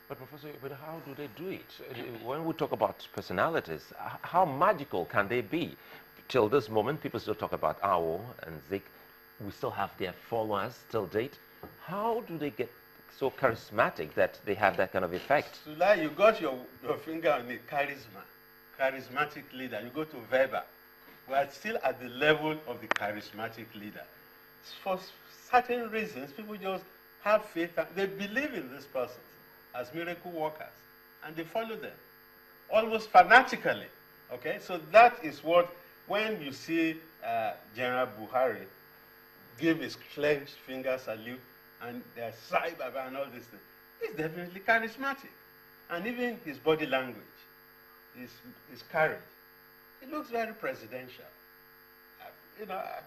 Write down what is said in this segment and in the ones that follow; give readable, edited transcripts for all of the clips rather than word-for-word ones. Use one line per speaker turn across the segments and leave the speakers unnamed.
But Professor, but how do they do it? When we talk about personalities, how magical can they be? Till this moment, people still talk about Awo and Zik. We still have their followers till date. How do they get so charismatic that they have that kind of effect?
Sulai, you got your finger on the charisma, charismatic leader. You go to Weber. We are still at the level of the charismatic leader. For certain reasons, people just have faith. They believe in these persons as miracle workers, and they follow them almost fanatically. Okay, so that is what, when you see General Buhari give his clenched finger salute and there's Sai Baba and all these things, he's definitely charismatic. And even his body language, his courage, it looks very presidential.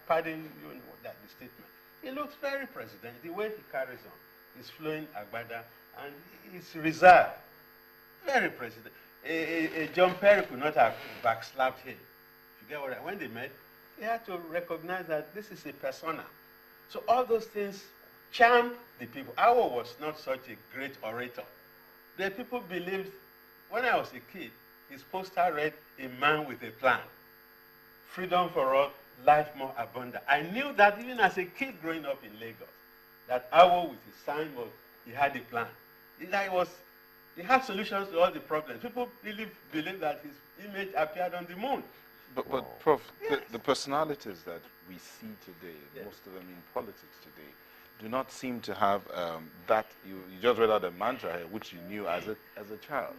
Pardon you that the statement. It looks very presidential. The way he carries on, he's flowing agbada, and he's reserved. Very president. John Perry could not have backslapped him. You get what when they met, he had to recognize that this is a persona. So all those things charm the people. Awo was not such a great orator. The people believed, when I was a kid, his poster read, "A man with a plan. Freedom for all, life more abundant." I knew that even as a kid growing up in Lagos, that Awo with his sign he had a plan. He had solutions to all the problems. People really believe that his image appeared on the moon.
But Prof, the personalities that we see today, most of them in politics today, do not seem to have that. You just read out a mantra here, which you knew as a child.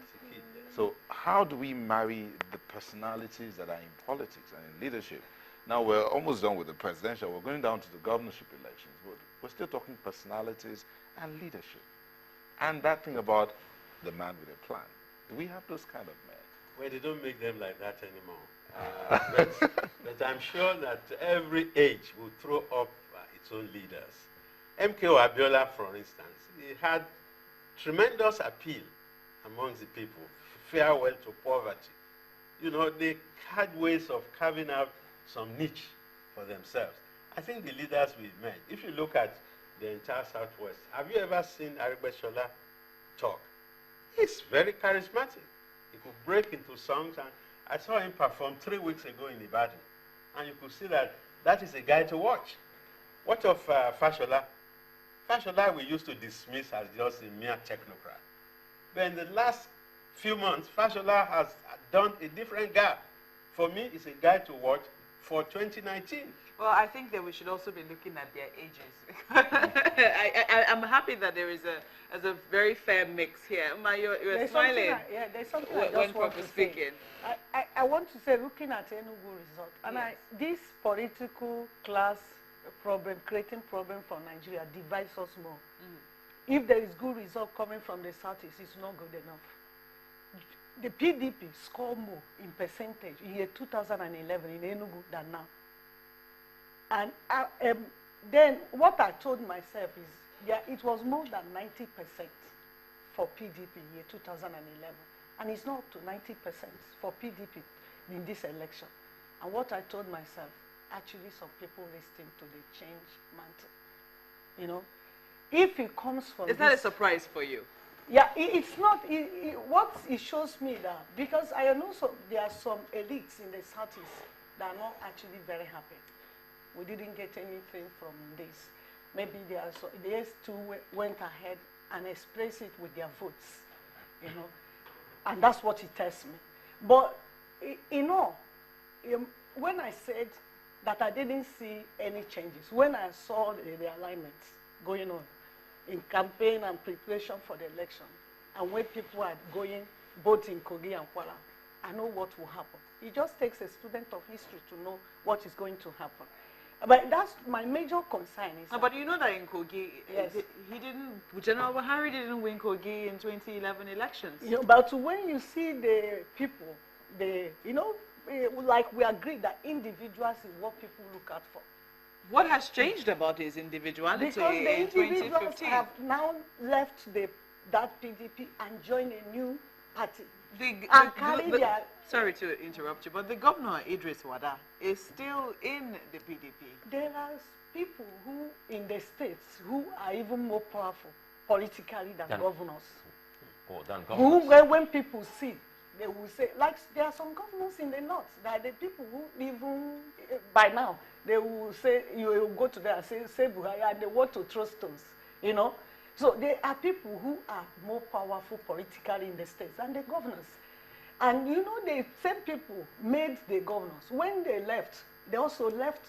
So how do we marry the personalities that are in politics and in leadership? Now we're almost done with the presidential. We're going down to the governorship elections. But we're still talking personalities and leadership. And that thing about the man with a plan. Do we have those kind of men?
Well, they don't make them like that anymore. But I'm sure that every age will throw up its own leaders. MKO Abiola, for instance, he had tremendous appeal amongst the people. Farewell to poverty. They had ways of carving out some niche for themselves. I think the leaders we met, if you look at the entire Southwest, have you ever seen Aribeshola talk? He's very charismatic. He could break into songs, and I saw him perform 3 weeks ago in Ibadan, and you could see that is a guy to watch. What of Fashola? Fashola we used to dismiss as just a mere technocrat. But in the last few months, Fashola has done a different guy. For me, it's a guy to watch for 2019.
Well, I think that we should also be looking at their ages. I'm happy that there is a very fair mix here. Ma, you're smiling.
There's something
when Prof was speaking.
I want to say, looking at Enugu result, and this political class problem, creating problem for Nigeria, divides us more. If there is good result coming from the Southeast, it's not good enough. The PDP scored more in percentage in year 2011 in Enugu than now. And then what I told myself is, it was more than 90% for PDP in year 2011. And it's not up to 90% for PDP in this election. And what I told myself, actually some people listening to the change mantle. If it comes from
Is that a surprise for you?
Yeah, it's not. What it shows me that, because I know there are some elites in the Southeast that are not actually very happy. We didn't get anything from this. Maybe these two went ahead and expressed it with their votes, and that's what it tells me. But when I said that I didn't see any changes, when I saw the alignments going on in campaign and preparation for the election, and when people are going both in Kogi and Kuala, I know what will happen. It just takes a student of history to know what is going to happen. But that's my major concern.
But you know that in Kogi,
yes,
General Buhari didn't win Kogi in 2011 elections.
But when you see the people, like we agree that individuals is what people look out for.
What has changed about his individuality
because the
in 2015?
Have now left that PDP and joined a new party.
Sorry to interrupt you, but the governor, Idris Wada, is still in the PDP.
There are people who, in the states, who are even more powerful politically than governors.
Oh, than
Who,
governors.
when people see, they will say, like there are some governors in the north, that the people who even, by now, they will say, you will go to them and say Buhari, and they want to throw stones, you know. So there are people who are more powerful politically in the states than the governors. And you know, the same people made the governors. When they left, they also left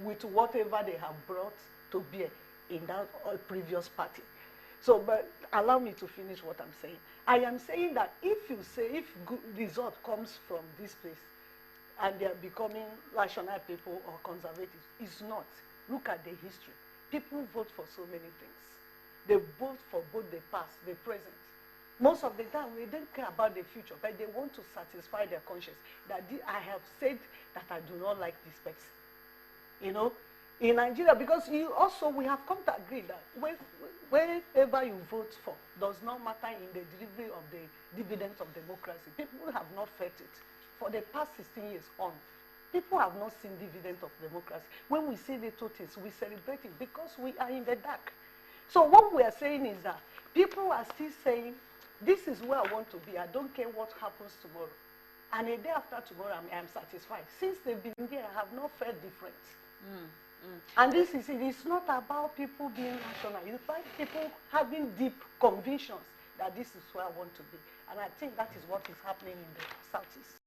with whatever they have brought to bear in that previous party. So, but allow me to finish what I'm saying. I am saying that if you say, if good result comes from this place, and they are becoming rational people or conservatives, it's not. Look at the history. People vote for so many things. They vote for both the past, the present. Most of the time, they don't care about the future, but they want to satisfy their conscience. That I have said that I do not like this person. You know, in Nigeria, because we have come to agree that wherever you vote for does not matter in the delivery of the dividends of democracy. People have not felt it. For the past 16 years on, people have not seen dividends of democracy. When we see little things, we celebrate it because we are in the dark. So what we are saying is that people are still saying, this is where I want to be. I don't care what happens tomorrow. And a day after tomorrow, I'm satisfied. Since they've been there, I have not felt different. And this is it. It's not about people being rational. It's about people having deep convictions that this is where I want to be. And I think that is what is happening in the Southeast.